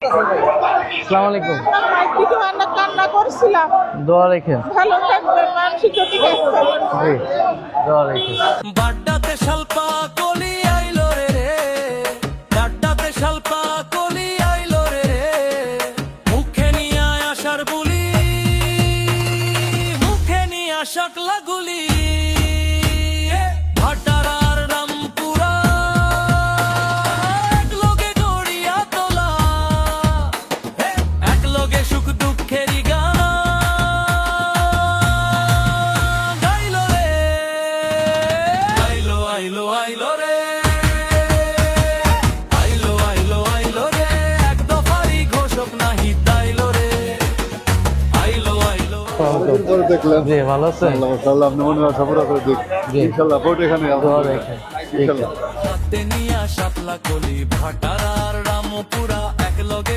আসসালামু আলাইকুম। কিছু কান্না করছিলাম, দোয়া রেখে ভালো থাকবে মানসিক জি দোয়া রেখে বাড্ডাতে শালপা কলি আইলো রে বাড্ডাতে শালপা কলি আইলো রে মুখে নিয়ে আসার বুলি মুখে নিয়ে শাকলা গুলি ভাটারার রামপুরা এক লগে গড়িয়া তোলা এক লগে সুখ দুঃখেরই গান গাইলো রে আইলো আইলো আইলো রে আইলো আইলো আইলো রে এক দফারি ঘোষক নাহি তাইলো রে আইলো আইলো অনেকদিন পরে দেখলাম। জি ভালো আছেন? মাশাআল্লাহ, আপনি মনে হয় সফর করে দেখ। জি। ইনশাআল্লাহ ভোট এখানে দোয়া রেখে ইনশাআল্লাহ। হাতে নিয়া শাপলা কলি ভাটারার রামপুরা এক লগে